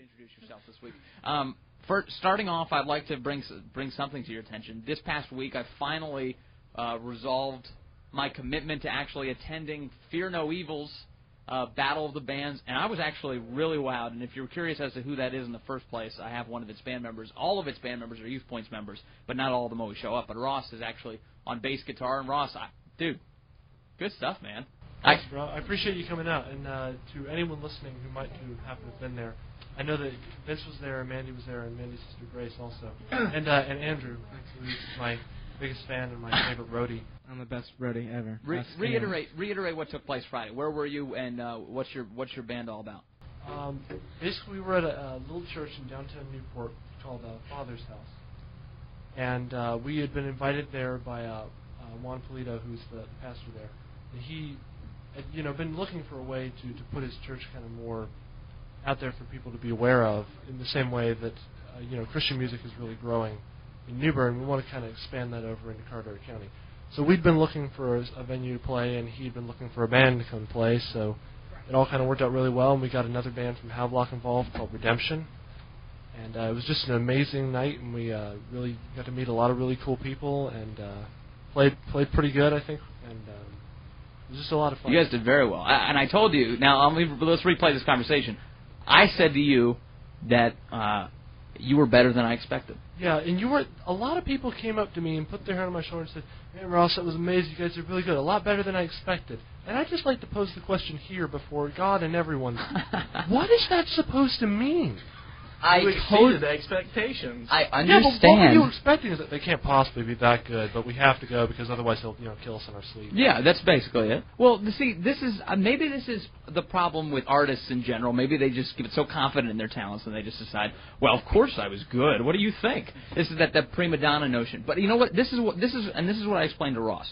introduce yourself this week. For starting off, I'd like to bring something to your attention. This past week, I finally resolved my commitment to actually attending Fear No Evil's Battle of the Bands, and I was actually really wowed. And if you're curious as to who that is in the first place, I have one of its band members. All of its band members are Youthpoints members, but not all of them always show up. But Ross is actually on bass guitar, and Ross, dude, good stuff, man. Thanks, bro. I appreciate you coming out. And to anyone listening who might happen to have been there, I know that Vince was there, and Mandy was there, and Mandy's sister Grace also, and Andrew, who's my biggest fan and my favorite roadie. I'm the best roadie ever. Reiterate what took place Friday. Where were you, and what's your band all about? Basically, we were at a little church in downtown Newport called Father's House, and we had been invited there by Juan Polito, who's the pastor there. And he had been looking for a way to put his church kind of more out there for people to be aware of, in the same way that Christian music is really growing in New Bern. We want to kind of expand that over into Carteret County. So we'd been looking for a venue to play, and he'd been looking for a band to come play. So it all kind of worked out really well, and we got another band from Havelock involved called Redemption. And it was just an amazing night, and we really got to meet a lot of really cool people, and played pretty good, I think. And it was just a lot of fun. You guys did very well. And I told you, now let's replay this conversation. I said to you that you were better than I expected. Yeah, and a lot of people came up to me and put their hand on my shoulder and said, "Man, Ross, that was amazing. You guys did really good. A lot better than I expected." And I'd just like to pose the question here before God and everyone. What is that supposed to mean? You exceeded the expectations. I understand. Yeah, but what were you expecting is that they can't possibly be that good, but we have to go because otherwise they'll kill us in our sleep. Yeah, that's basically it. Well, see, maybe this is the problem with artists in general. Maybe they just get so confident in their talents and they just decide, well, of course I was good. What do you think? This is that prima donna notion. But you know what? This is what I explained to Ross.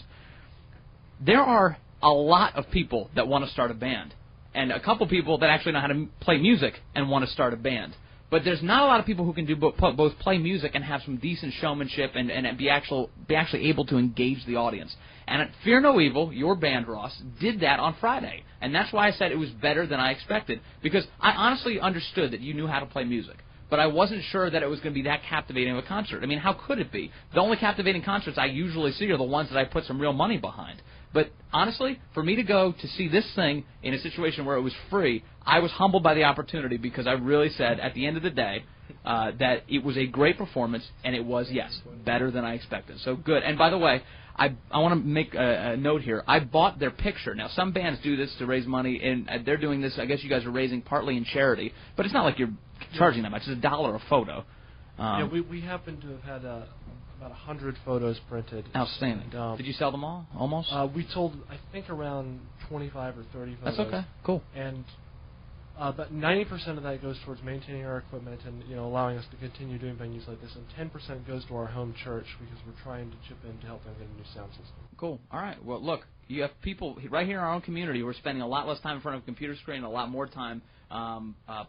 There are a lot of people that want to start a band, and a couple people that actually know how to play music and want to start a band. But there's not a lot of people who can do both play music and have some decent showmanship and be actually able to engage the audience. And at Fear No Evil, your band, Ross, did that on Friday. And that's why I said it was better than I expected. Because I honestly understood that you knew how to play music. But I wasn't sure that it was going to be that captivating of a concert. I mean, how could it be? The only captivating concerts I usually see are the ones that I put some real money behind. But honestly, for me to go to see this thing in a situation where it was free, I was humbled by the opportunity because I really said at the end of the day that it was a great performance, and it was, yes, better than I expected. So good. And by the way, I want to make a note here. I bought their picture. Now, some bands do this to raise money, and they're doing this, I guess you guys are raising partly in charity, but it's not like you're charging that much. It's $1 a photo. We happen to have had about 100 photos printed. Outstanding. And, did you sell them all, almost? We sold, I think, around 25 or 30 photos. That's okay. Cool. And but 90% of that goes towards maintaining our equipment and allowing us to continue doing venues like this, and 10% goes to our home church because we're trying to chip in to help them get a new sound system. Cool. All right. Well, look, you have people right here in our own community who are spending a lot less time in front of a computer screen, a lot more time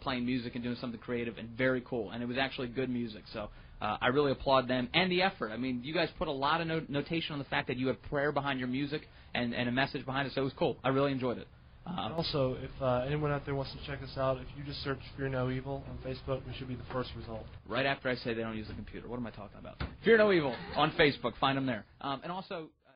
playing music and doing something creative, and very cool. And it was actually good music, so I really applaud them and the effort. I mean, you guys put a lot of notation on the fact that you have prayer behind your music and a message behind it, so it was cool. I really enjoyed it. And also, if anyone out there wants to check us out, if you just search Fear No Evil on Facebook, we should be the first result. Right after I say they don't use the computer. What am I talking about? Fear No Evil on Facebook. Find them there. And also...